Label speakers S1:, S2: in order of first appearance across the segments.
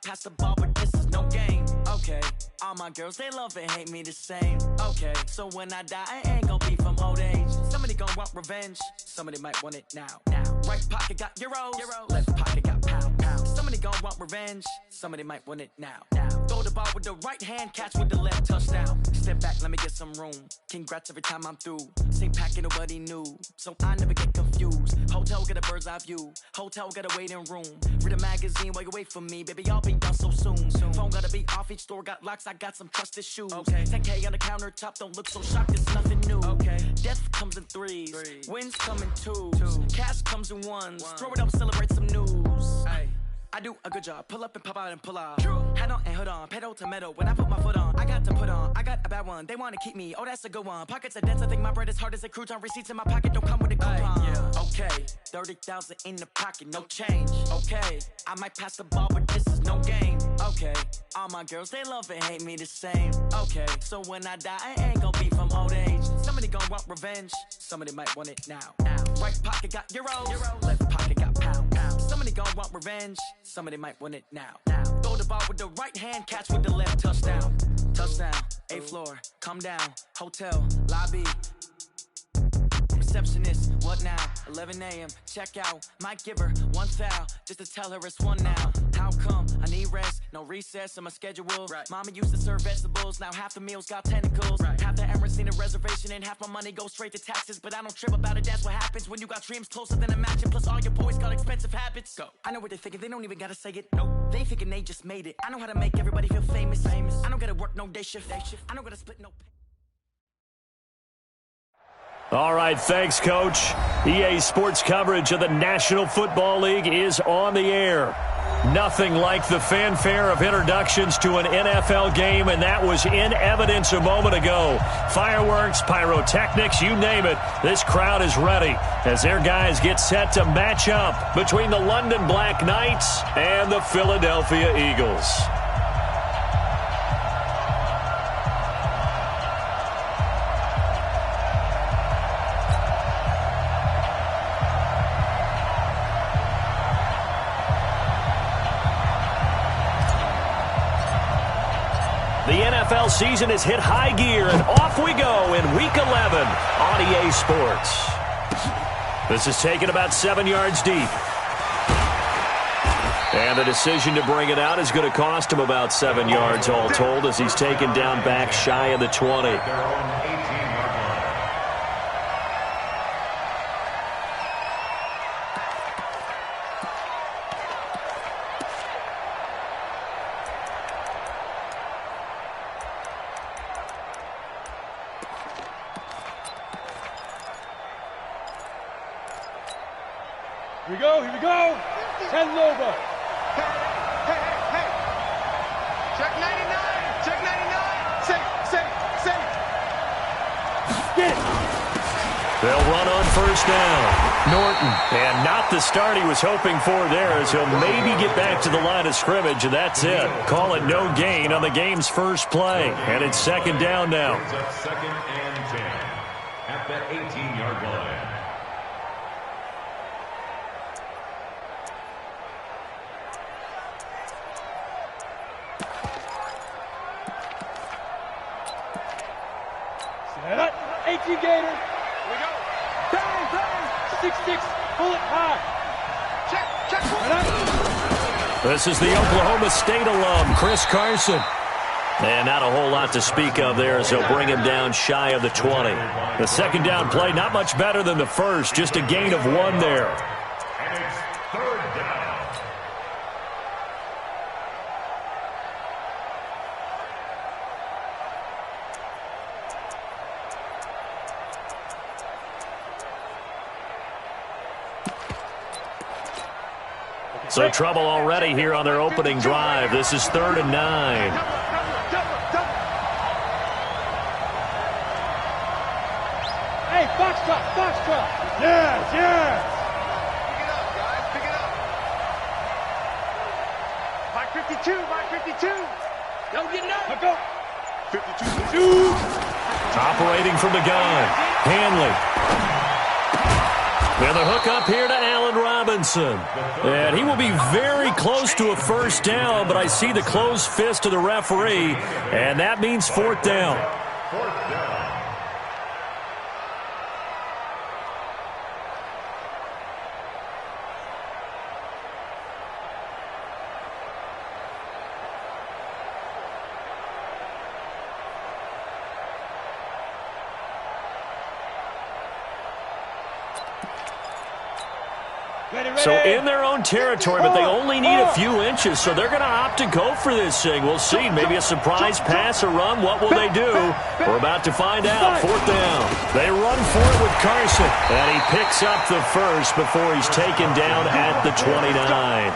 S1: Pass the ball, but this is no game. Okay, all my girls, they love and hate me the same. Okay, so when I die, I ain't gonna be from old age. Somebody gonna want revenge, somebody might want it now. Right pocket got euros, left pocket got pounds. Somebody gonna want revenge, somebody might want it now. Throw the ball with the right hand, catch with the left, touchdown. Step back, let me get some room. Congrats every time I'm through. Same packet, nobody knew, so I never get confused. Hotel get a bird's eye view, hotel get a waiting room. Read a magazine while you wait for me, baby, I'll be done so soon. Phone gotta be off, each store got locks, I got some trusted shoes. 10K on the countertop, don't look so shocked, it's nothing new. Death comes in threes, wins come in twos, cash comes in ones. Throw it up, celebrate some news. I do a good job, pull up and pop out and pull out. Head on and hood on, pedal to metal. When I put my foot on, I got to put on. I got a bad one, they wanna keep me, oh that's a good one. Pockets are dense, I think my bread is hard as a crouton. Receipts in my pocket don't come with a coupon. Okay, 30,000 in the pocket, no change. Okay, I might pass the ball, but this is no game. Okay, all my girls, they love and hate me the same. Okay, so when I die, I ain't gonna be from old age. Somebody gonna want revenge, somebody might want it now. Right pocket got euros, left pocket got pounds. Somebody gonna want revenge, somebody might want it now. Throw the ball with the right hand, catch with the left, touchdown. Touchdown, 8th floor, come down, hotel, lobby. Receptionist, what now? 11 a.m., check out. Might give her one foul, just to tell her it's one now. How come? I need rest, no recess in my schedule. Mama used to serve vegetables, now half the meals got tentacles. Half the Emirates need a reservation and half my money goes straight to taxes. But I don't trip about it, that's what happens when you got dreams closer than a matching. Plus all your boys got expensive habits. Go. I know what they're thinking, they don't even gotta say it. Nope. They thinking they just made it. I know how to make everybody feel famous. I don't gotta work no day shift. I don't gotta split no pay.
S2: All right, thanks, Coach. EA Sports coverage of the National Football League is on the air. Nothing like the fanfare of introductions to an NFL game, and that was in evidence a moment ago. Fireworks, pyrotechnics, you name it. This crowd is ready as their guys get set to match up between the London Black Knights and the Philadelphia Eagles. The NFL season has hit high gear, and off we go in Week 11 on EA Sports. This is taken about 7 yards deep. And the decision to bring it out is going to cost him about 7 yards all told as he's taken down back shy of the 20.
S3: Here we go. 10 over.
S4: Hey. Check 99. Check 99. Say.
S3: Get it.
S2: They'll run on first down. Norton. And not the start he was hoping for there as he'll maybe get back to the line of scrimmage, and that's it. Call it no gain on the game's first play. And it's second down now.
S5: It's 2nd and 10 at that 18-yard line.
S3: Set up. 18 Gators.
S4: Here we go.
S3: Bang. 6-6. Pull it high.
S4: Check.
S3: Right up.
S2: This is the Oklahoma State alum, Chris Carson. And not a whole lot to speak of there as they'll bring him down shy of the 20. The second down play, not much better than the first, just a gain of 1 there.
S5: And it's 3rd down.
S2: So trouble already here on their opening drive. This is 3rd and 9.
S3: Hey, Foxtrot. Yes.
S4: Pick it up, guys. Pick it up. Mike 52. Don't get up.
S3: Let's go.
S4: 52.
S2: Operating from the gun. Hanley. And the hook up here to Allen Robinson. And he will be very close to a first down, but I see the closed fist of the referee, and that means fourth down. So in their own territory, but they only need a few inches, so they're going to opt to go for this thing. We'll see. Maybe a surprise pass or run. What will they do? We're about to find out. Fourth down. They run for it with Carson, and he picks up the first before he's taken down at the 29.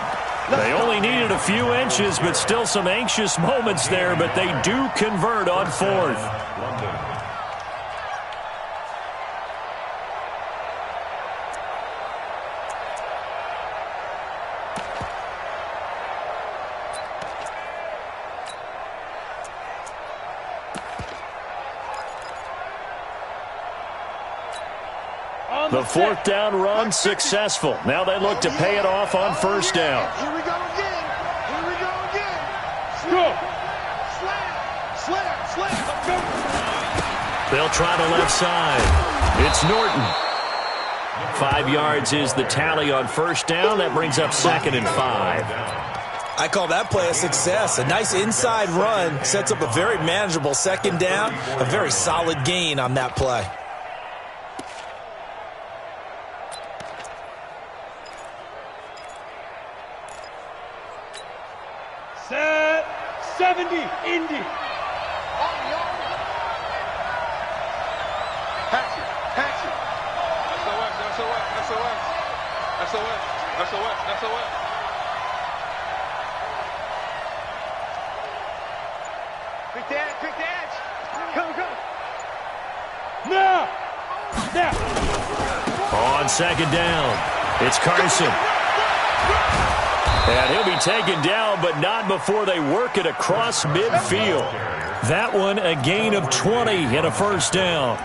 S2: They only needed a few inches, but still some anxious moments there, but they do convert on fourth. The fourth down run successful. Now they look to pay it off on first down.
S4: Here we go again. Here we go again.
S3: Go.
S4: Slam. Go.
S2: They'll try the left side. It's Norton. 5 yards is the tally on first down. That brings up 2nd and 5.
S6: I call that play a success. A nice inside run sets up a very manageable second down. A very solid gain on that play.
S3: Set. 70. Indy.
S4: Patch it. SOS. Quick dance. Come.
S3: Now.
S2: On second down, it's Carson. And he'll be taken down, but not before they work it across midfield. That one, a gain of 20 and a first down.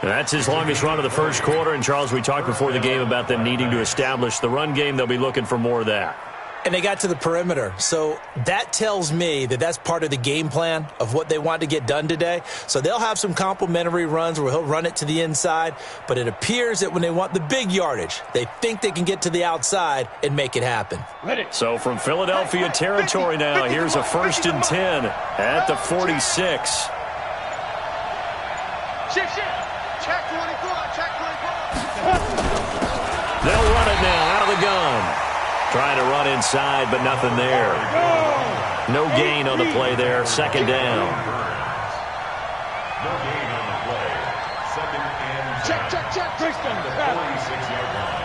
S2: And that's his longest run of the first quarter. And, Charles, we talked before the game about them needing to establish the run game. They'll be looking for more of that.
S6: And they got to the perimeter. So that tells me that that's part of the game plan of what they want to get done today. So they'll have some complementary runs where he'll run it to the inside. But it appears that when they want the big yardage, they think they can get to the outside and make it happen.
S3: Ready.
S2: So from Philadelphia territory now, here's a 1st and 10 at the 46.
S4: Shift. Check 24.
S2: They'll run it now out of the gun. Trying to run inside, but nothing there. No gain on the play there. 2nd down.
S5: No gain on the play. 2nd and 10.
S4: Check.
S5: From the 46-yard line.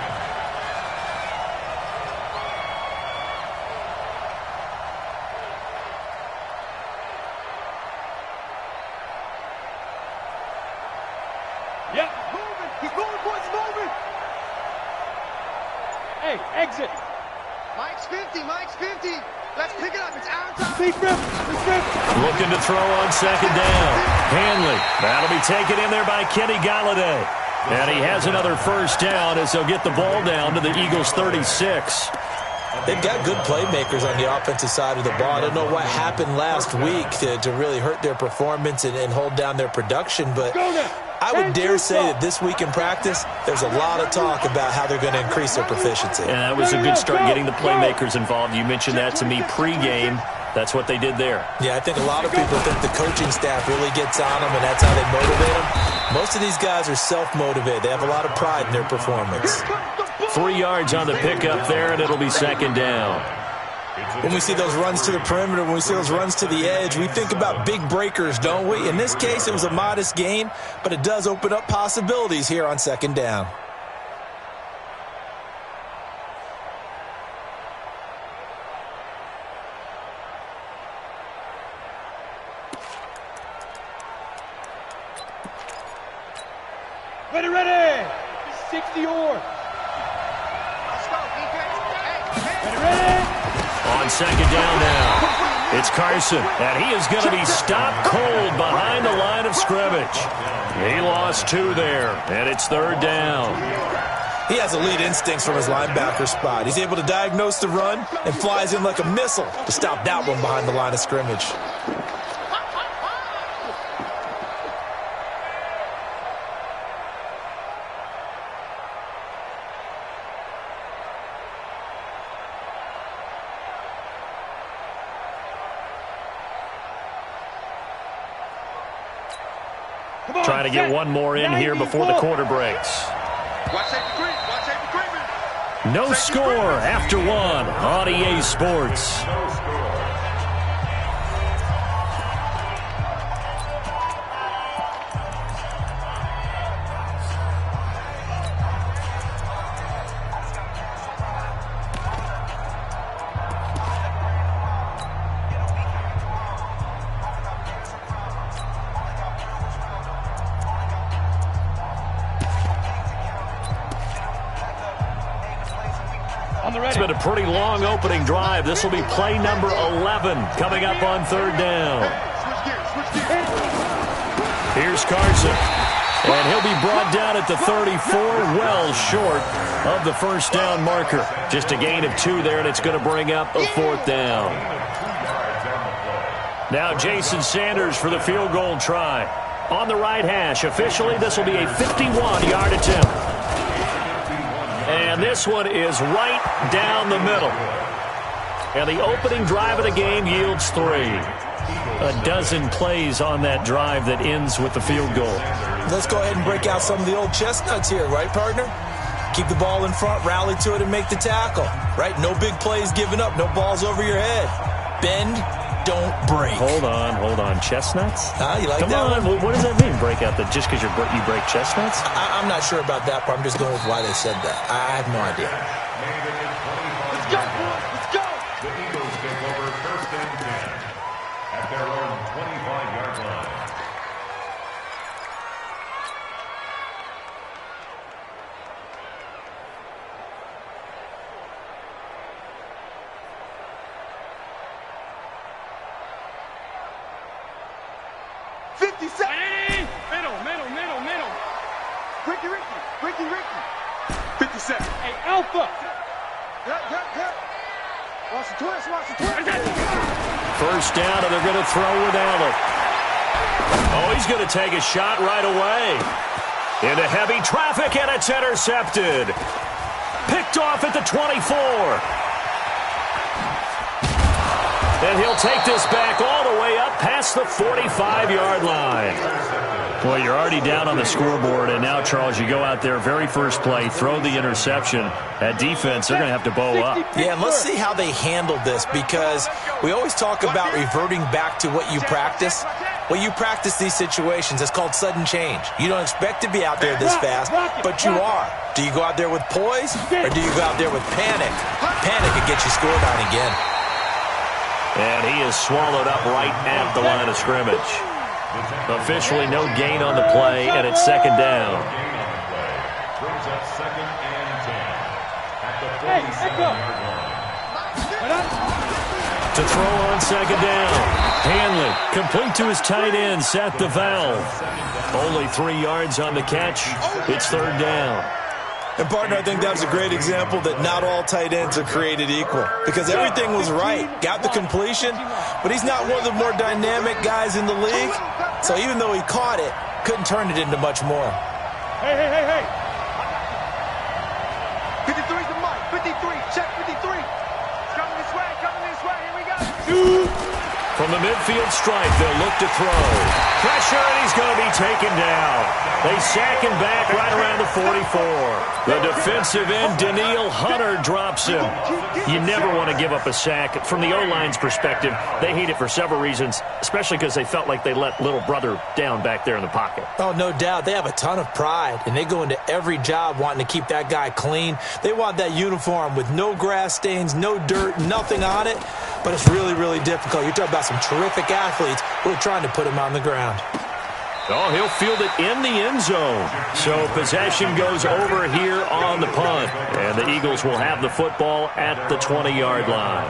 S3: Yep.
S4: He's moving, boys.
S3: Hey, exit.
S4: Mike's 50. Let's pick it up. It's our time.
S3: Deep rip.
S2: Looking to throw on 2nd down. Hanley. That'll be taken in there by Kenny Golladay. And he has another first down as they'll get the ball down to the Eagles' 36.
S6: They've got good playmakers on the offensive side of the ball. I don't know what happened last week to really hurt their performance and hold down their production, but I would dare say that this week in practice, there's a lot of talk about how they're going to increase their proficiency.
S2: And that was a good start getting the playmakers involved. You mentioned that to me pregame. That's what they did there.
S6: Yeah, I think a lot of people think the coaching staff really gets on them, and that's how they motivate them. Most of these guys are self-motivated. They have a lot of pride in their performance.
S2: 3 yards on the pickup there, and it'll be 2nd down.
S6: When we see those runs to the perimeter, when we see those runs to the edge, we think about big breakers, don't we? In this case, it was a modest gain, but it does open up possibilities here on 2nd down.
S3: Ready. 60 yards.
S4: Let's go, defense. Hey.
S3: Ready.
S2: On 2nd down now, it's Carson, and he is going to be stopped cold behind the line of scrimmage. He lost 2 there, and it's 3rd down.
S6: He has elite instincts from his linebacker spot. He's able to diagnose the run and flies in like a missile to stop that one behind the line of scrimmage.
S2: Trying to get one more in here before the quarter breaks. No score after one on EA Sports. It's been a pretty long opening drive. This will be play number 11 coming up on third down. Here's Carson. And he'll be brought down at the 34, well short of the first down marker. Just a gain of 2 there, and it's going to bring up a fourth down. Now Jason Sanders for the field goal try. On the right hash, officially this will be a 51-yard attempt. And this one is right down the middle. And the opening drive of the game yields 3. A dozen plays on that drive that ends with the field goal.
S6: Let's go ahead and break out some of the old chestnuts here, right, partner? Keep the ball in front, rally to it, and make the tackle, right? No big plays given up, no balls over your head. Bend, don't break.
S2: Hold on. Chestnuts?
S6: You like
S2: Come
S6: that
S2: on.
S6: one?
S2: What does that mean, break out that just because you break chestnuts?
S6: I'm not sure about that part. I'm just going with why they said that. I have no idea.
S4: Let's go, boys. Let's go.
S5: The Eagles take over first and 10 at their own 25-yard line.
S4: Middle. Ricky. 57. Hey, Alpha. Yep. Watch the twist.
S2: First down, and they're going to throw with Allen. Oh, he's going to take a shot right away. Into heavy traffic, and it's intercepted. Picked off at the 24. And he'll take this back all the way up past the 45-yard line. Well, you're already down on the scoreboard, and now, Charles, you go out there, very first play, throw the interception. That defense, they're going to have to bow up.
S6: Yeah, and let's see how they handled this, because we always talk about reverting back to what you practice. Well, you practice these situations. It's called sudden change. You don't expect to be out there this fast, but you are. Do you go out there with poise, or do you go out there with panic? Panic could get you scored on again.
S2: And he is swallowed up right at the line of scrimmage. Officially no gain on the play, and it's second down.
S5: Brings up second and 10 at the 47-yard line.
S2: To throw on second down. Hanley, complete to his tight end, Seth DeValve. Only 3 yards on the catch. It's third down.
S6: And, partner, I think that was a great example that not all tight ends are created equal, because everything was right. Got the completion, but he's not one of the more dynamic guys in the league. So even though he caught it, couldn't turn it into much more.
S4: Hey. 53's the mic. 53. Check 53. It's coming this way. Here we go.
S2: From the midfield stripe, they'll look to throw. Pressure, and he's going to be taken down. They sack him back right around the 44. The defensive end, Danielle Hunter, drops him. You never want to give up a sack. From the O-line's perspective, they hate it for several reasons, especially because they felt like they let little brother down back there in the pocket.
S6: Oh, no doubt. They have a ton of pride, and they go into every job wanting to keep that guy clean. They want that uniform with no grass stains, no dirt, nothing on it. But it's really, really difficult. You're talking about some terrific athletes who are trying to put him on the ground.
S2: Oh, he'll field it in the end zone. So possession goes over here on the punt. And the Eagles will have the football at the 20-yard line.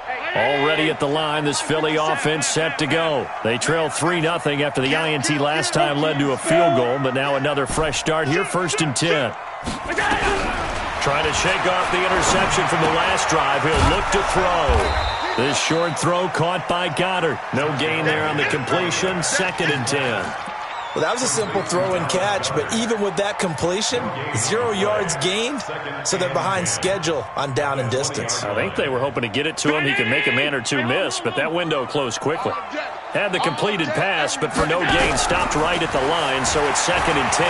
S4: Hey,
S2: ready at the line. This Philly offense set to go. They trail 3-0 after the INT last time led to a field goal, but now another fresh start here, 1st and 10. Trying to shake off the interception from the last drive. He'll look to throw. This short throw caught by Goddard. No gain there on the completion, 2nd and 10.
S6: Well, that was a simple throw and catch, but even with that completion, 0 yards gained, so they're behind schedule on down and distance.
S2: I think they were hoping to get it to him. He could make a man or two miss, but that window closed quickly. Had the completed pass, but for no gain, stopped right at the line, so it's 2nd and 10.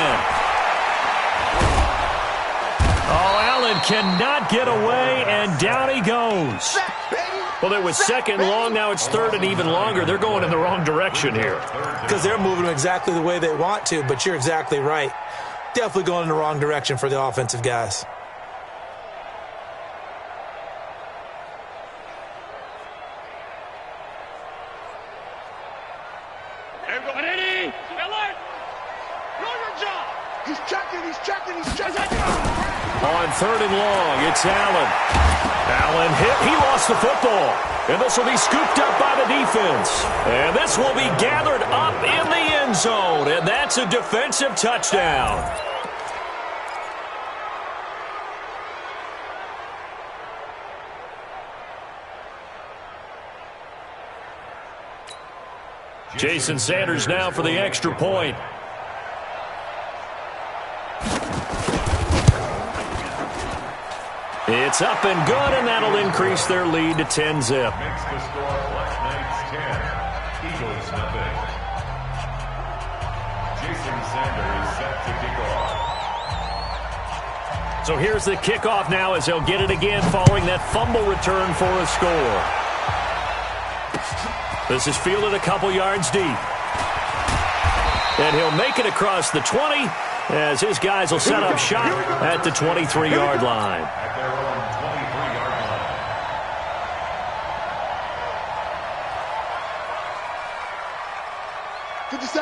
S2: Oh, Allen cannot get away, and down he goes. Well, it was 2nd long. Now it's 3rd and even longer. They're going in the wrong direction here.
S6: Because they're moving exactly the way they want to, but you're exactly right. Definitely going in the wrong direction for the offensive guys.
S2: On 3rd and long, it's Allen. Allen hit. He lost the football. And this will be scooped up by the defense. And this will be gathered up in the end zone. And that's a defensive touchdown. Jason Sanders now for the extra point. It's up and good, and that'll increase their lead to 10-zip.
S5: Makes the score last night's 10. Eagles nothing. Jason Sanders set to kick off.
S2: So here's the kickoff now as they'll get it again following that fumble return for a score. This is fielded a couple yards deep. And he'll make it across the 20 as his guys will set up shop at the 23-yard line.
S5: At their own 23-yard line.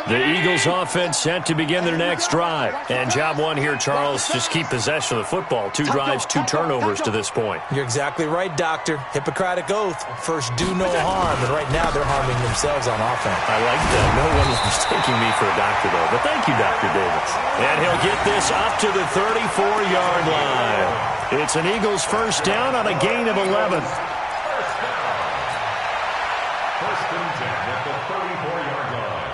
S2: The Eagles offense set to begin their next drive. And job one here, Charles, just keep possession of the football. 2 drives, 2 turnovers to this point.
S6: You're exactly right, Doctor. Hippocratic oath. First, do no harm. And right now, they're harming themselves on offense.
S2: I like that. No one is mistaking me for a doctor, though. But thank you, Dr. Davis. And he'll get this up to the 34-yard line. It's an Eagles first down on a gain of 11.
S5: First and 10 at the 34-yard line.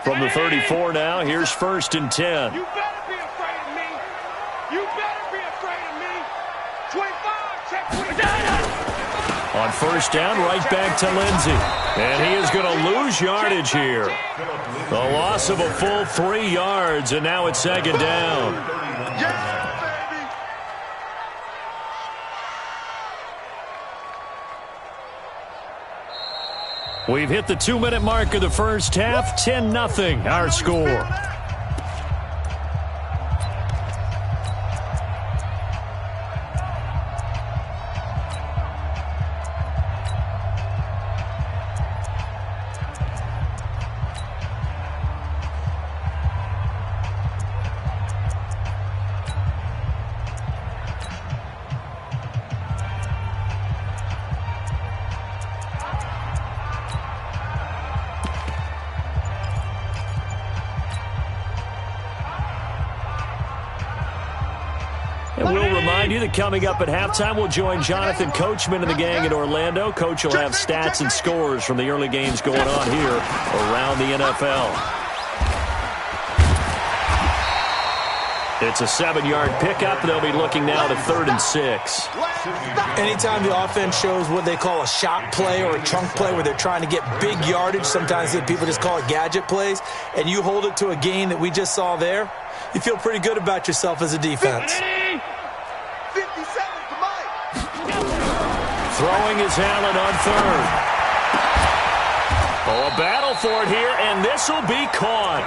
S2: From the 34 now, here's 1st and 10.
S4: You better be afraid of me. You better be afraid of me. 25, check 25.
S2: On first down, right back to Lindsey. And he is going to lose yardage here. The loss of a full 3 yards, and now it's 2nd down.
S4: Yeah, baby.
S2: We've hit the 2-minute mark of the first half. 10-0, our score. And we'll remind you that coming up at halftime, we'll join Jonathan Coachman and the gang in Orlando. Coach will have stats and scores from the early games going on here around the NFL. It's a 7-yard pickup. They'll be looking now to 3rd and 6.
S6: Anytime the offense shows what they call a shot play or a chunk play where they're trying to get big yardage, sometimes people just call it gadget plays, and you hold it to a gain that we just saw there, you feel pretty good about yourself as a defense.
S4: 57 to Mike.
S2: Throwing is Allen on 3rd. Oh, a battle for it here, and this will be caught.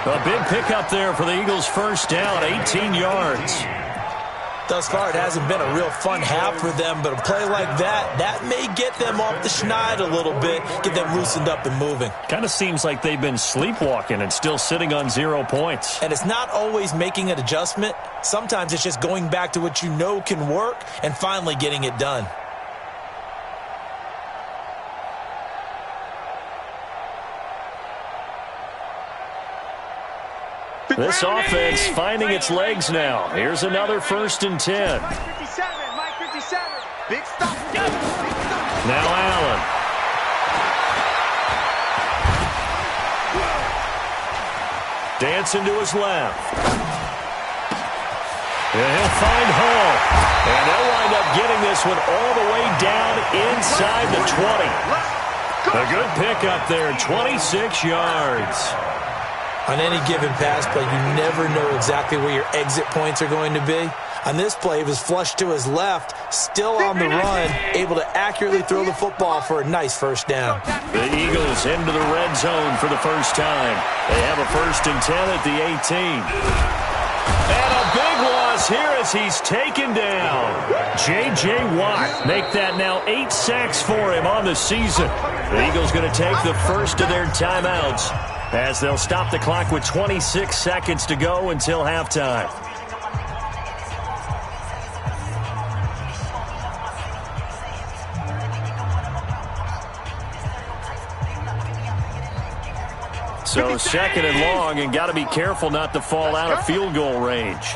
S2: A big pickup there for the Eagles' first down, 18 yards.
S6: Thus far, it hasn't been a real fun half for them, but a play like that may get them off the schneid a little bit, get them loosened up and moving.
S2: Kind of seems like they've been sleepwalking and still sitting on 0 points.
S6: And it's not always making an adjustment. Sometimes it's just going back to what you know can work and finally getting it done.
S2: This offense finding its legs now. Here's another 1st and 10.
S4: Mike 57, Mike 57. Big stop.
S2: Now Allen. Dancing to his left. And he'll find Hall. And they'll wind up getting this one all the way down inside the 20. A good pickup there, 26 yards.
S6: On any given pass play, you never know exactly where your exit points are going to be. On this play, he was flushed to his left, still on the run, able to accurately throw the football for a nice 1st down.
S2: The Eagles into the red zone for the first time. They have a 1st and 10 at the 18. And a big loss here as he's taken down. J.J. Watt make that now 8 sacks for him on the season. The Eagles going to take the first of their timeouts, as they'll stop the clock with 26 seconds to go until halftime. So 2nd and long, and got to be careful not to fall out of field goal range.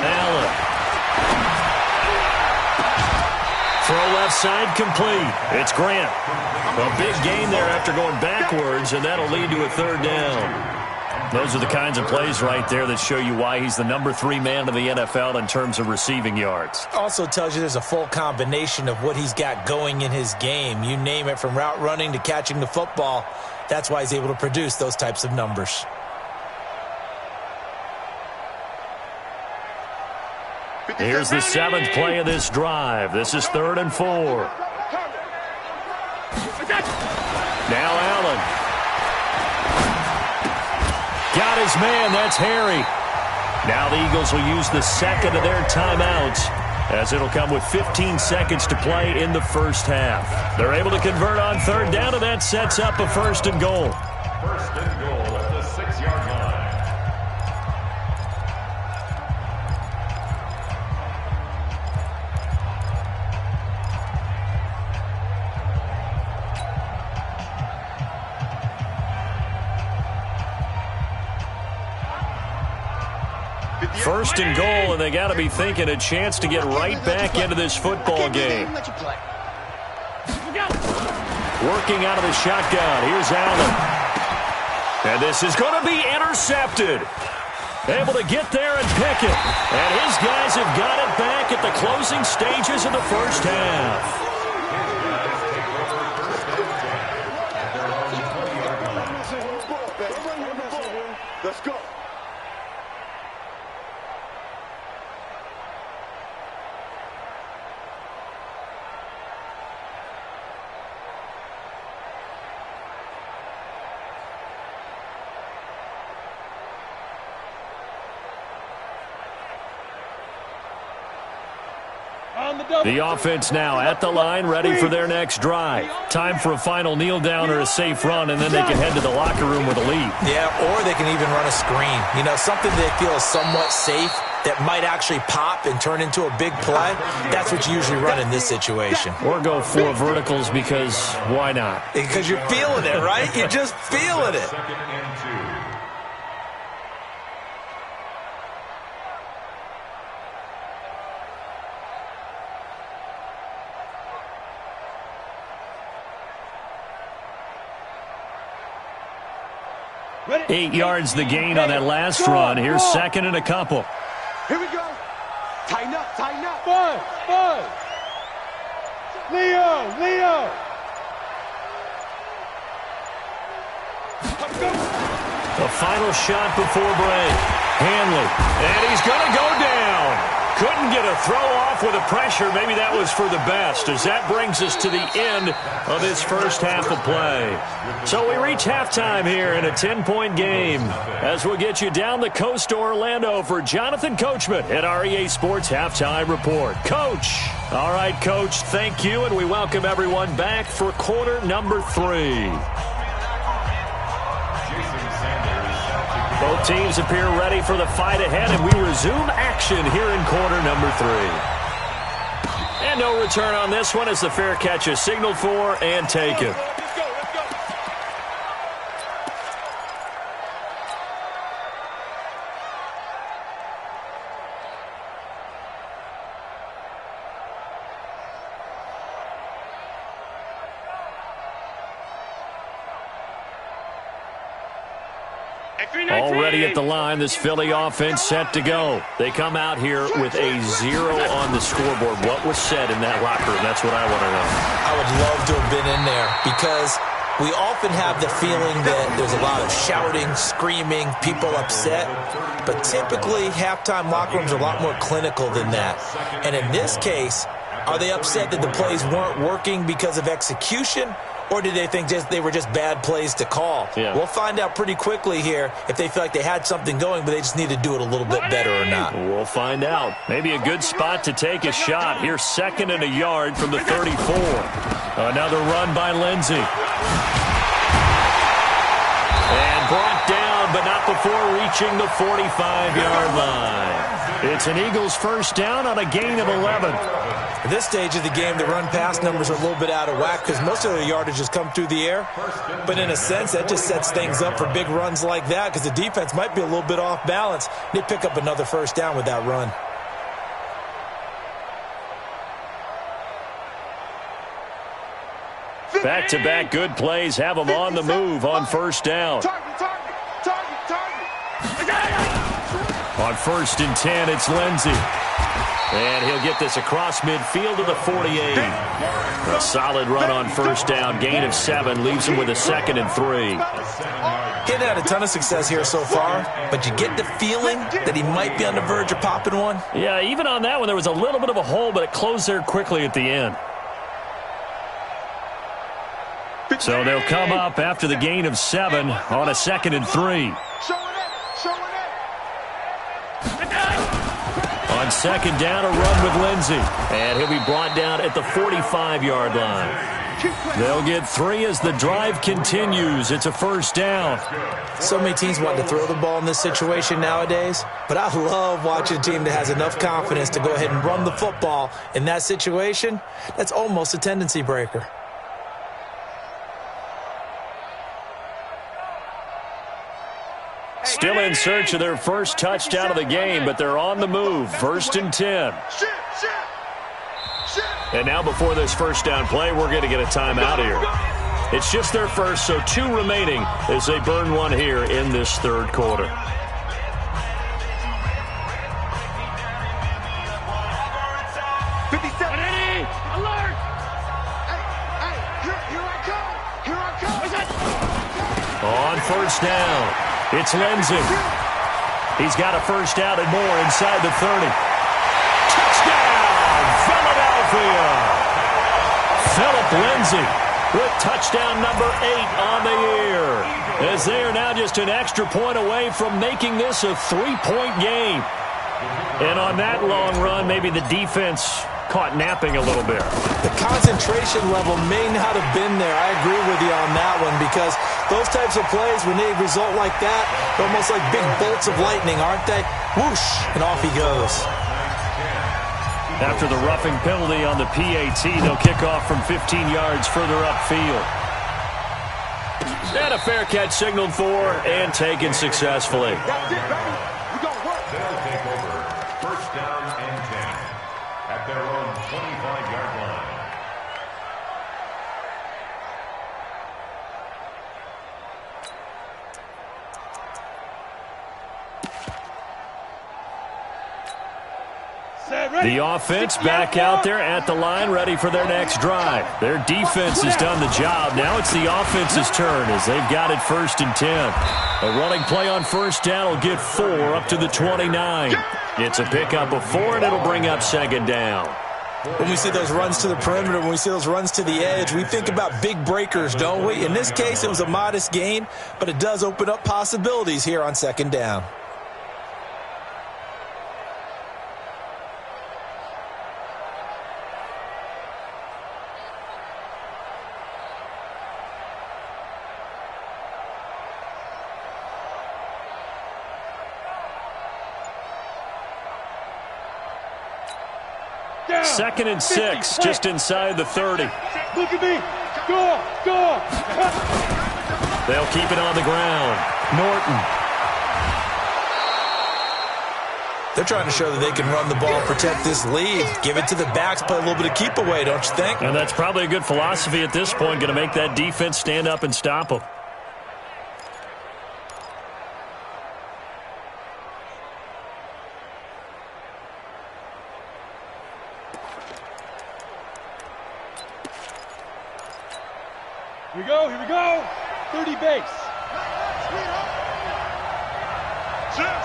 S2: Allen. Throw left side complete. It's Grant. A big gain there after going backwards, and that'll lead to a 3rd down. Those are the kinds of plays right there that show you why he's the number 3 man in the NFL in terms of receiving yards.
S6: Also tells you there's a full combination of what he's got going in his game. You name it, from route running to catching the football. That's why he's able to produce those types of numbers.
S2: Here's the 7th play of this drive. This is 3rd and 4. Now Allen. Got his man. That's Harry. Now the Eagles will use the 2nd of their timeouts, as it'll come with 15 seconds to play in the first half. They're able to convert on 3rd down, and that sets up a 1st and goal.
S5: 1st and goal at the 6-yard line.
S2: First and goal, and they got to be thinking a chance to get right back into this football game. Working out of the shotgun. Here's Allen. And this is going to be intercepted. Able to get there and pick it. And his guys have got it back at the closing stages of the first half.
S4: Let's go.
S2: The offense now at the line, ready for their next drive. Time for a final kneel down or a safe run, and then they can head to the locker room with a lead.
S6: Yeah, or they can even run a screen. You know, something they feel is somewhat safe that might actually pop and turn into a big play. That's what you usually run in this situation.
S2: Or go 4 verticals, because why not?
S6: Because you're feeling it, right? You're just feeling it.
S5: 2nd and 2.
S3: Ready?
S2: 8 yards the gain on that last run. Here's 2nd and a couple.
S4: Here we go. Tighten up, tighten up.
S3: Five. Leo.
S2: The final shot before break. Hanley. And he's going to go down. Couldn't get a throw off with the pressure. Maybe that was for the best, as that brings us to the end of this first half of play. So we reach halftime here in a 10-point game, as we'll get you down the coast to Orlando for Jonathan Coachman at our EA Sports Halftime Report. Coach. All right, Coach, thank you, and we welcome everyone back for quarter number 3. Both teams appear ready for the fight ahead, and we resume action here in quarter number 3. And no return on this one as the fair catch is signaled for and taken. Already at the line, this Philly offense set to go. They come out here with a 0 on the scoreboard. What was said in that locker room? That's what I want to know.
S6: I would love to have been in there, because we often have the feeling that there's a lot of shouting, screaming, people upset. But typically, halftime locker rooms are a lot more clinical than that. And in this case, are they upset that the plays weren't working because of execution? Or did they think they were just bad plays to call?
S2: Yeah.
S6: We'll find out pretty quickly here if they feel like they had something going, but they just need to do it a little bit better or not.
S2: We'll find out. Maybe a good spot to take a shot. Here's 2nd and a yard from the 34. Another run by Lindsey. And brought down, but not before reaching the 45-yard line. It's an Eagles first down on a gain of 11.
S6: At this stage of the game, the run-pass numbers are a little bit out of whack because most of their yardage has come through the air. But in a sense, that just sets things up for big runs like that because the defense might be a little bit off balance. They pick up another first down with that run.
S2: Back-to-back good plays have them on the move on first down. On 1st and 10, it's Lindsey. And he'll get this across midfield to the 48. A solid run on first down. Gain of 7 leaves him with a 2nd and 3.
S6: He hadn't had a ton of success here so far, but you get the feeling that he might be on the verge of popping one.
S2: Yeah, even on that one, there was a little bit of a hole, but it closed there quickly at the end. So they'll come up after the gain of 7 on a 2nd and 3. On 2nd down, a run with Lindsey. And he'll be brought down at the 45-yard line. They'll get 3 as the drive continues. It's a first down.
S6: So many teams want to throw the ball in this situation nowadays, but I love watching a team that has enough confidence to go ahead and run the football in that situation. That's almost a tendency breaker.
S2: Still in search of their first touchdown of the game, but they're on the move. 1st and 10. And now before this first down play, we're going to get a timeout here. It's just their first, so 2 remaining as they burn one here in this 3rd quarter. On first down, it's Lindsey. He's got a first down and more inside the 30. Touchdown, Philadelphia! Philip Lindsey with touchdown number 8 on the year, as they are now just an extra point away from making this a 3-point game. And on that long run, maybe the defense caught napping a little bit.
S6: The concentration level may not have been there. I agree with you on that one, because those types of plays, when they result like that, they're almost like big bolts of lightning, aren't they? Whoosh, and off he goes.
S2: After the roughing penalty on the PAT, they'll kick off from 15 yards further upfield. And a fair catch signaled for and taken successfully.
S5: They'll take over 1st down and 10 at their own 25-yard line.
S2: The offense back out there at the line, ready for their next drive. Their defense has done the job. Now it's the offense's turn as they've got it 1st and 10. A running play on 1st down will get 4 up to the 29. It's a pickup of 4, and it'll bring up 2nd down.
S6: When we see those runs to the perimeter, when we see those runs to the edge, we think about big breakers, don't we? In this case, it was a modest gain, but it does open up possibilities here on 2nd down.
S3: Down.
S2: 2nd and 6, just inside the 30.
S3: Look at me. Go.
S2: They'll keep it on the ground. Norton.
S6: They're trying to show that they can run the ball and protect this lead. Give it to the backs, play a little bit of keep away, don't you think?
S2: And that's probably a good philosophy at this point, going to make that defense stand up and stop them.
S3: Here we go. 30 base.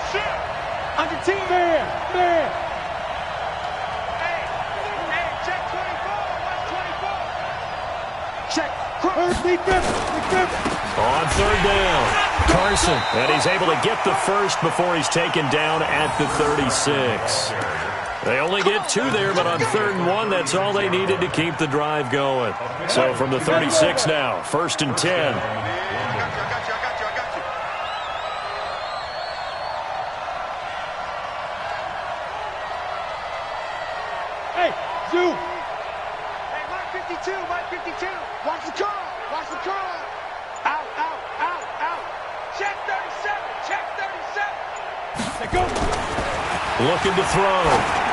S3: Sit. Under team. Man. Hey, check 24. Check. Big Griffin.
S2: On 3rd down, Carson. And he's able to get the first before he's taken down at the 36. They only get 2 there, but on 3rd and 1, that's all they needed to keep the drive going. So from the 36 now, 1st and 10.
S4: I got you.
S3: Hey, Zoo.
S4: Hey, Mike 52. Watch the curl. Out. Check 37.
S3: Hey, go.
S2: Looking to throw.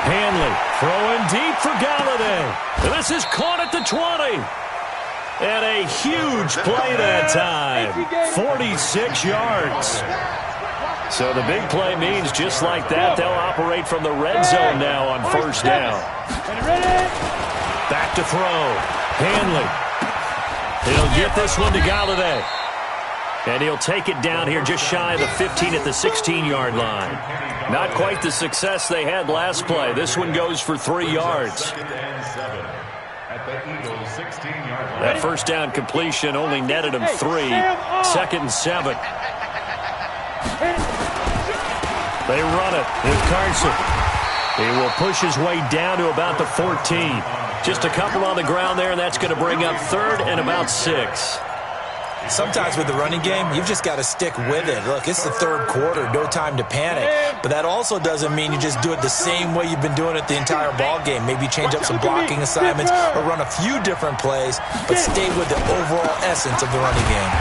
S2: Hanley throwing deep for Galladay. And this is caught at the 20. And a huge play that time. 46 yards. So the big play means just like that, they'll operate from the red zone now on 1st down. Back to throw. Hanley. He'll get this one to Galladay. And he'll take it down here just shy of the 15 at the 16-yard line. Not quite the success they had last play. This one goes for 3 yards. That 1st down completion only netted him 3. 2nd and 7. They run it with Carson. He will push his way down to about the 14. Just a couple on the ground there, and that's going to bring up 3rd and about 6.
S6: Sometimes with the running game, you've just got to stick with it. Look, it's the 3rd quarter, no time to panic. But that also doesn't mean you just do it the same way you've been doing it the entire ball game. Maybe change up some blocking assignments or run a few different plays, but stay with the overall essence of the running game.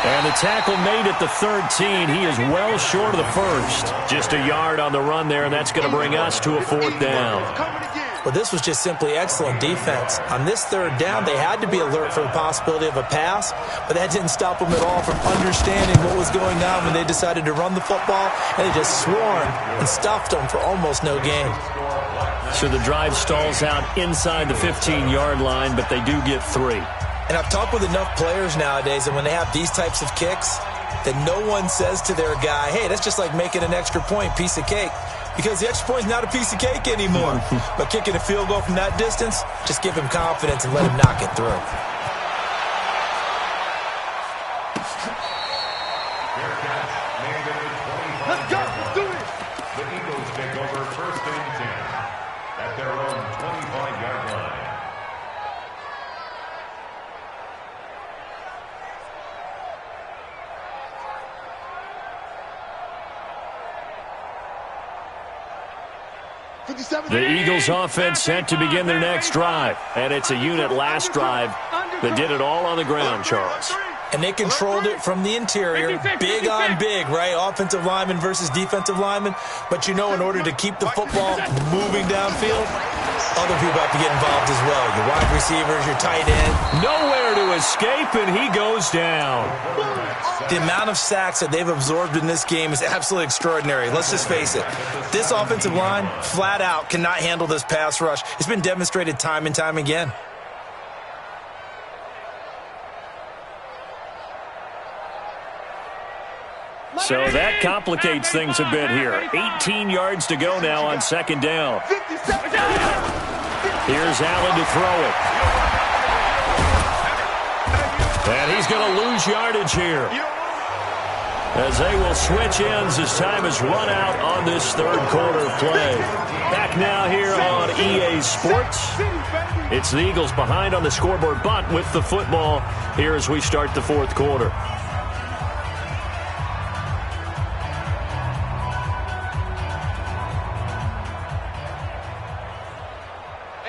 S2: And the tackle made at the 13. He is well short of the 1st. Just a yard on the run there, and that's going to bring us to a 4th down.
S6: Well, this was just simply excellent defense. On this 3rd down, they had to be alert for the possibility of a pass, but that didn't stop them at all from understanding what was going on when they decided to run the football, and they just swarmed and stuffed them for almost no gain.
S2: So the drive stalls out inside the 15-yard line, but they do get 3.
S6: And I've talked with enough players nowadays, and when they have these types of kicks, that no one says to their guy, hey, that's just like making an extra point, piece of cake. Because the extra point is not a piece of cake anymore. But kicking a field goal from that distance, just give him confidence and let him knock it through.
S4: Let's go. Let's do it.
S5: The Eagles take over 1st and 10 at their own 25-yard line.
S2: The Eagles offense set to begin their next drive. And it's a unit last drive that did it all on the ground, Charles.
S6: and they controlled it from the interior, big on big, right? Offensive lineman versus defensive lineman. But you know, in order to keep the football moving downfield, other people have to get involved as well. Your wide receivers, your tight end.
S2: Nowhere to escape, and he goes down.
S6: The amount of sacks that they've absorbed in this game is absolutely extraordinary. Let's just face it. This offensive line, flat out, cannot handle this pass rush. It's been demonstrated time and time again.
S2: So that complicates things a bit here. 18 yards to go now on second down. Here's Allen to throw it. And he's going to lose yardage here, as they will switch ends as time has run out on this third quarter play. Back now here on EA Sports. It's the Eagles behind on the scoreboard, but with the football here as we start the fourth quarter.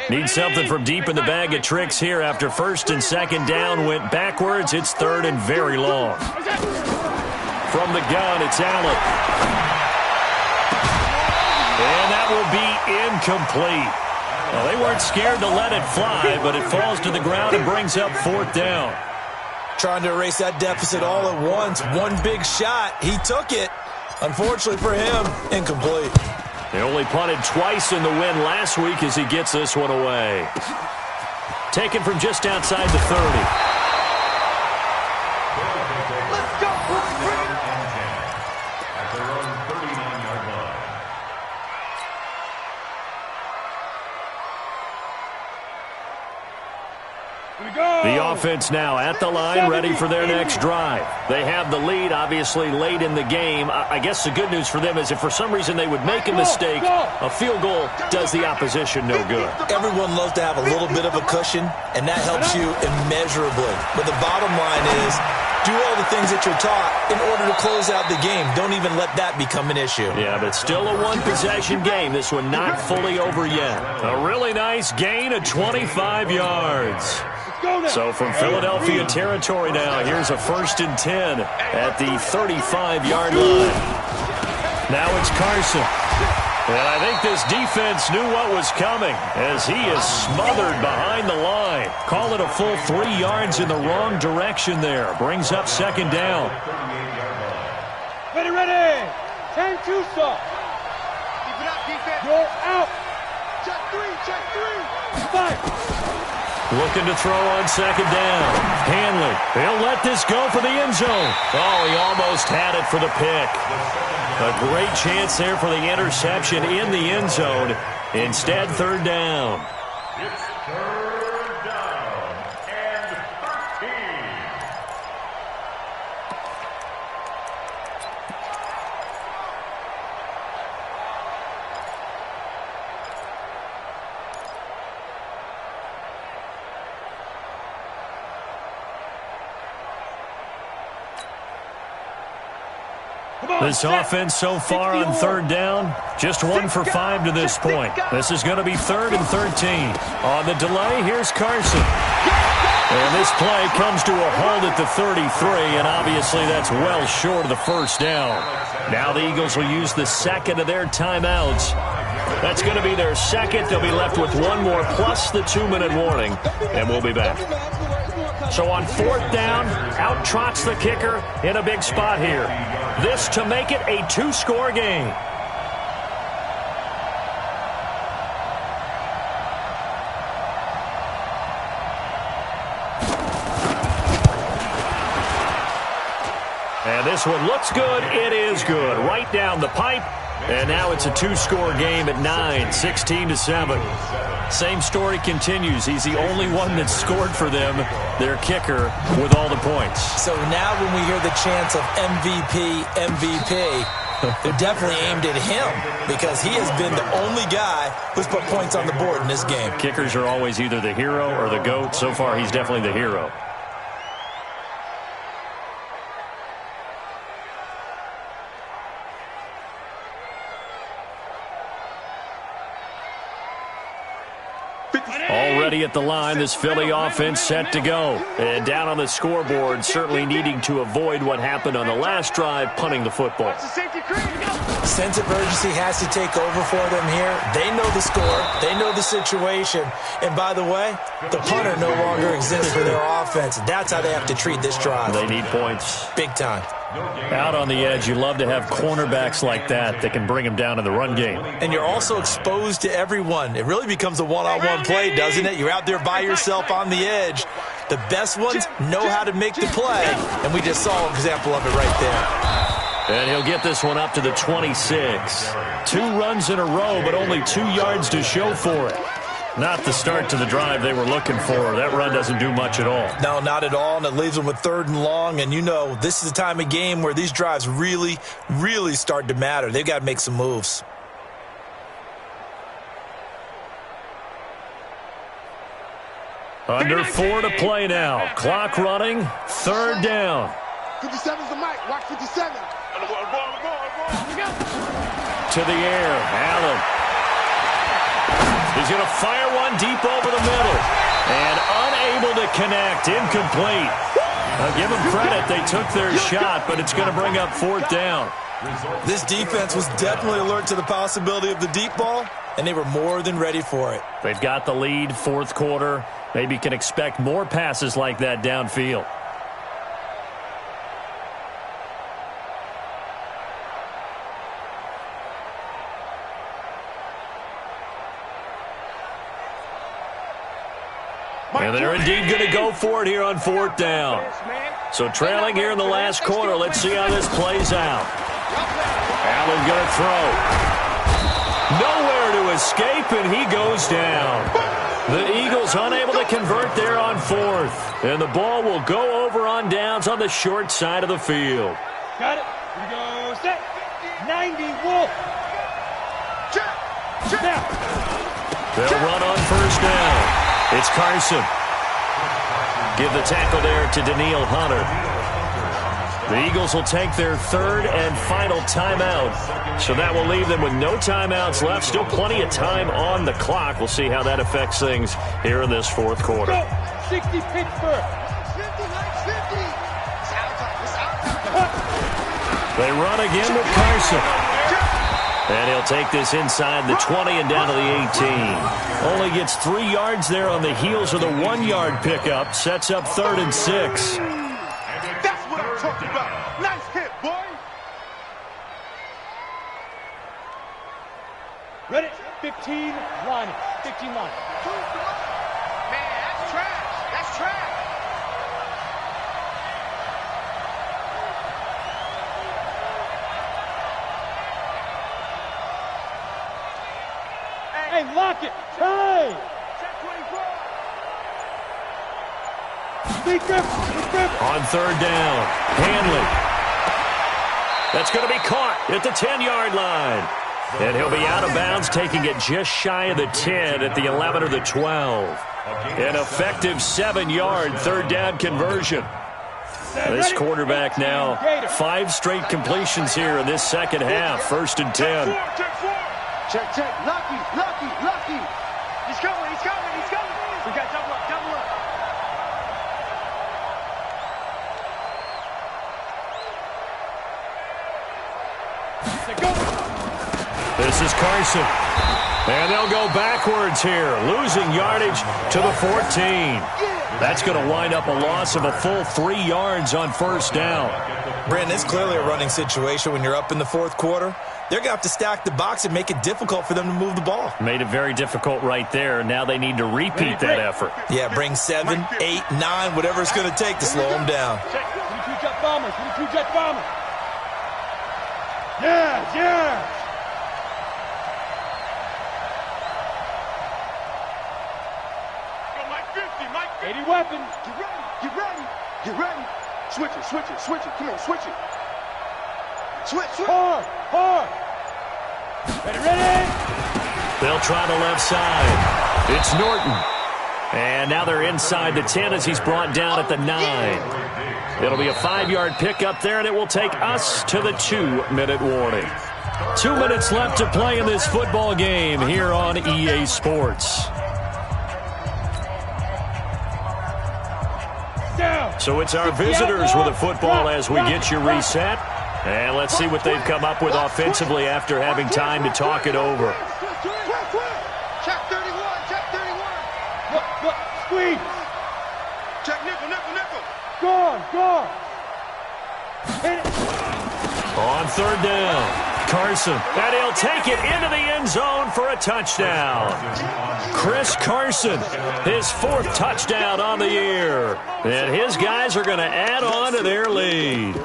S2: Need something from deep in the bag of tricks here after first and second down went backwards. It's third and very long. From the gun, it's Allen. And that will be incomplete. Well, they weren't scared to let it fly, but it falls to the ground and brings up fourth down.
S6: Trying to erase that deficit all at once. One big shot. He took it. Unfortunately for him, incomplete.
S2: They only punted twice in the win last week as he gets this one away. Taken from just outside the 30.
S4: Let's go,
S5: At their own 39-yard line.
S3: Here we go.
S2: The offense now at the line, ready for their next drive. They have the lead, obviously, late in the game. I guess the good news for them is if for some reason they would make a mistake, a field goal does the opposition no good.
S6: Everyone loves to have a little bit of a cushion, and that helps you immeasurably. But the bottom line is, do all the things that you're taught in order to close out the game. Don't even let that become an issue.
S2: Yeah, but still a one-possession game. This one not fully over yet. A really nice gain of 25 yards. So from Philadelphia territory now, here's a 1st and 10 at the 35-yard line. Now it's Carson. And I think this defense knew what was coming as he is smothered behind the line. Call it a full 3 yards in the wrong direction there. Brings up second down.
S3: Ready, ready. 10-2 stop.
S4: Keep it up, defense.
S3: Go out.
S4: Check three.
S3: Fight.
S2: Looking to throw on second down. Hanley, he'll let this go for the end zone. Oh, he almost had it for the pick. A great chance there for the interception in the end zone. Instead, third down.
S5: It's third down and 13.
S2: This offense so far on third down, just 1 for 5 to this point. This is going to be 3rd and 13. On the delay, here's Carson. And this play comes to a halt at the 33, and obviously that's well short of the first down. Now the Eagles will use the second of their timeouts. That's going to be their second. They'll be left with one more plus the 2-minute warning, and we'll be back. So on fourth down, out trots the kicker in a big spot here. This to make it a 2-score game. And this one looks good. It is good. Right down the pipe. And now it's a 2-score game at 9, 16-7. Same story continues. He's the only one that scored for them, their kicker, with all the points.
S6: So now when we hear the chants of MVP, they're definitely aimed at him because he has been the only guy who's put points on the board in this game.
S2: Kickers are always either the hero or the GOAT. So far, he's definitely the hero. Already at the line, this Philly offense set to go. And down on the scoreboard, certainly needing to avoid what happened on the last drive, punting the football.
S6: Sense of urgency has to take over for them here. They know the score. They know the situation. And by the way, the punter no longer exists for their offense. That's how they have to treat this drive.
S2: They need points.
S6: Big time.
S2: Out on the edge, you love to have cornerbacks like that can bring them down in the run game.
S6: And you're also exposed to everyone. It really becomes a one-on-one play, doesn't it? You're out there by yourself on the edge. The best ones know how to make the play, and we just saw an example of it right there.
S2: And he'll get this one up to the 26. 2 runs in a row, but only 2 yards to show for it. Not the start to the drive they were looking for. That run doesn't do much at all.
S6: No, not at all, and it leaves them with 3rd and long. And you know, this is the time of game where these drives really, really start to matter. They've got to make some moves.
S2: Under 4 to play now. Clock running. 3rd down.
S4: 57's the mic. Watch 57.
S2: To the air. Allen. He's going to fire one deep over the middle. And unable to connect. Incomplete. I'll give them credit. They took their shot, but it's going to bring up 4th down.
S6: This defense was definitely alert to the possibility of the deep ball, and they were more than ready for it.
S2: They've got the lead, 4th quarter. Maybe can expect more passes like that downfield. And they're indeed going to go for it here on 4th down. So trailing here in the last quarter. Let's see how this plays out. Allen going to throw. Nowhere to escape, and he goes down. The Eagles unable to convert there on 4th. And the ball will go over on downs on the short side of the field.
S3: Got it. Here we go. Set. 90 Wolf. Now.
S2: They'll run on 1st down. It's Carson. Give the tackle there to Danielle Hunter. The Eagles will take their 3rd and final timeout. So that will leave them with no timeouts left. Still plenty of time on the clock. We'll see how that affects things here in this 4th quarter.
S3: 60 Pittsburgh.
S2: They run again with Carson. And he'll take this inside the 20 and down to the 18. Only gets 3 yards there on the heels of the 1-yard pickup. Sets up 3rd and 6.
S4: That's what I'm talking about. Nice hit, boy.
S3: Ready? 15 line. 15 line.
S4: Man, that's trash. That's trash.
S3: Hey, lock it. Hey. Big grip.
S2: On 3rd down, Hanley. That's going to be caught at the 10-yard line. And he'll be out of bounds, taking it just shy of the 10 at the 11 or the 12. An effective 7-yard 3rd down conversion. This quarterback now 5 straight completions here in this second half. 1st and 10.
S4: Check. Lucky. He's coming. We got double up.
S2: This is Carson. And they'll go backwards here, losing yardage to the 14. That's going to wind up a loss of a full 3 yards on 1st down.
S6: Brandon, it's clearly a running situation when you're up in the 4th quarter. They're going to have to stack the box and make it difficult for them to move the ball.
S2: Made it very difficult right there. Now they need to repeat that effort.
S6: Yeah, bring 7, 8, 9, whatever it's going to take to slow them down.
S3: 22 jet bombers. Yeah.
S4: Mike 50.
S3: 80 weapons.
S4: Get ready. Switch it. Come on, switch it. Switch.
S3: Hard. Ready.
S2: They'll try the left side. It's Norton. And now they're inside the 10 as he's brought down at the 9. It'll be a 5-yard pickup there, and it will take us to the 2-minute warning. 2 minutes left to play in this football game here on EA Sports. So it's our visitors with the football as we get you reset. And let's see what they've come up with offensively after having time to talk it over.
S4: Check 31, check 31.
S3: Look, squeeze.
S4: Check nickel.
S3: Gone. Hit it.
S2: On third down, Carson, and he'll take it into the end zone for a touchdown. Chris Carson, his 4th touchdown on the year. And his guys are going to add on to their lead.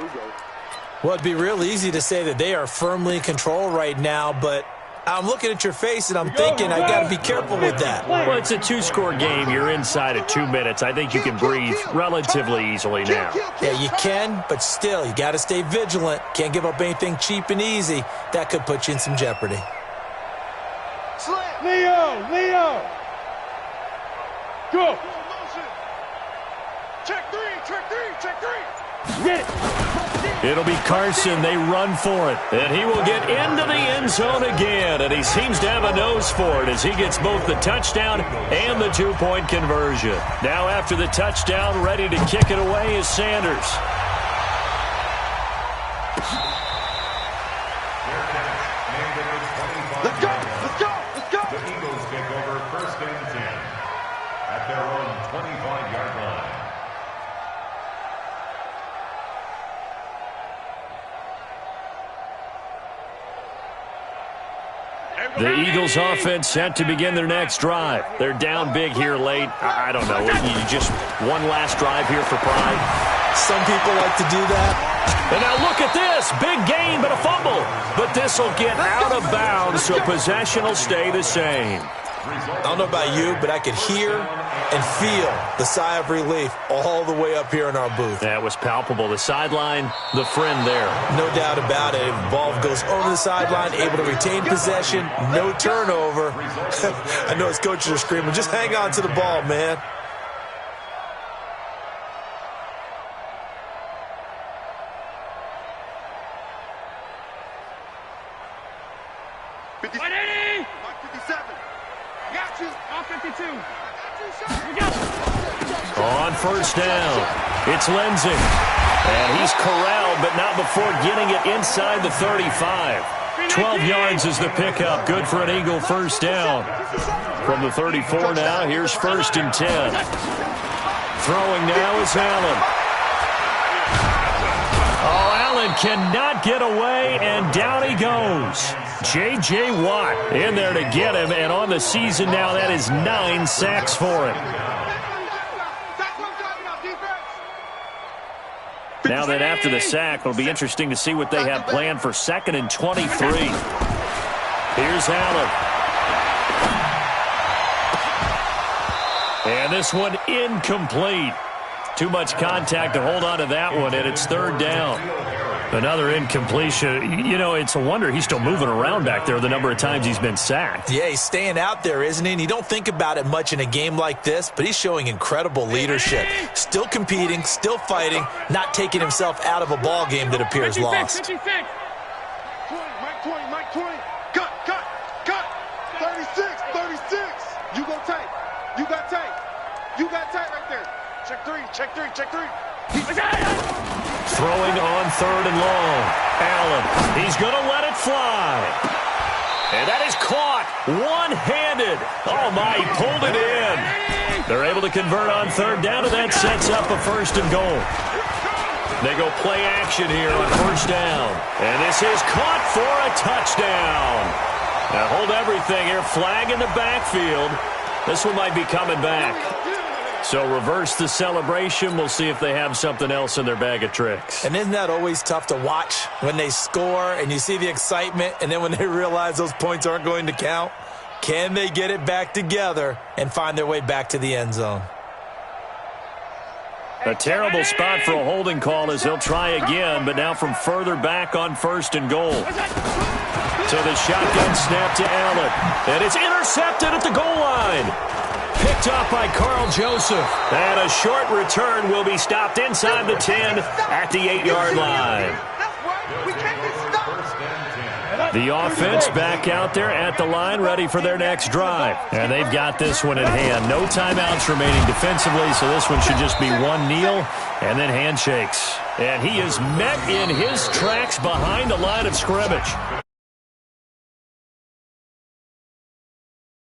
S6: Well, it'd be real easy to say that they are firmly in control right now, but I'm looking at your face and I'm thinking I got to be careful with that.
S2: Well, it's a 2-score game. You're inside of 2 minutes. I think you can breathe relatively easily now.
S6: Yeah, you can, but still, you got to stay vigilant. Can't give up anything cheap and easy. That could put you in some jeopardy.
S3: Leo. Go.
S4: Check three.
S3: Get it.
S2: It'll be Carson. They run for it. And he will get into the end zone again. And he seems to have a nose for it as he gets both the touchdown and the 2-point conversion. Now after the touchdown, ready to kick it away is Sanders.
S4: Let's go.
S5: The Eagles take over 1st and 10 at their own 25-yard line.
S2: The Eagles offense set to begin their next drive. They're down big here late. I don't know. You just one last drive here for pride.
S6: Some people like to do that.
S2: And now look at this. Big gain, but a fumble. But this will get out of bounds, so possession will stay the same.
S6: I don't know about you, but I could hear and feel the sigh of relief all the way up here in our booth.
S2: That was palpable. The sideline, the friend there.
S6: No doubt about it. If the ball goes over the sideline, able to retain possession, no turnover. I know his coaches are screaming, just hang on to the ball, man.
S2: On first down, it's Lindsey. And he's corralled, but not before getting it inside the 35. 12 yards is the pickup. Good for an Eagle first down. From the 34 now, here's 1st and 10. Throwing now is Allen. Oh, Allen cannot get away, and down he goes. J.J. Watt in there to get him, and on the season now, that is 9 sacks for him. Now that after the sack, it'll be interesting to see what they have planned for 2nd and 23. Here's Allen. And this one incomplete. Too much contact to hold on to that one, and it's 3rd down. Another incompletion. You know, it's a wonder he's still moving around back there the number of times he's been sacked.
S6: Yeah, he's staying out there, isn't he? And you don't think about it much in a game like this, but he's showing incredible leadership. Still competing, still fighting, not taking himself out of a ball game that appears lost.
S4: 20. Cut. 36. You go tight. You got tight right there. Check three.
S2: Throwing on 3rd and long. Allen, he's going to let it fly. And that is caught one-handed. Oh, my, he pulled it in. They're able to convert on 3rd down, and that sets up a 1st and goal. They go play action here on 1st down. And this is caught for a touchdown. Now hold everything here. Flag in the backfield. This one might be coming back. So reverse the celebration. We'll see if they have something else in their bag of tricks.
S6: And isn't that always tough to watch when they score and you see the excitement, and then when they realize those points aren't going to count? Can they get it back together and find their way back to the end zone?
S2: A terrible spot for a holding call as they'll try again, but now from further back on 1st and goal. So the shotgun snap to Allen. And it's intercepted at the goal line. Picked up by Carl Joseph. And a short return will be stopped inside the 10 at the 8-yard line. The The offense back out there at the line, ready for their next drive. And they've got this one in hand. No timeouts remaining defensively, so this one should just be one kneel and then handshakes. And he is met in his tracks behind the line of scrimmage.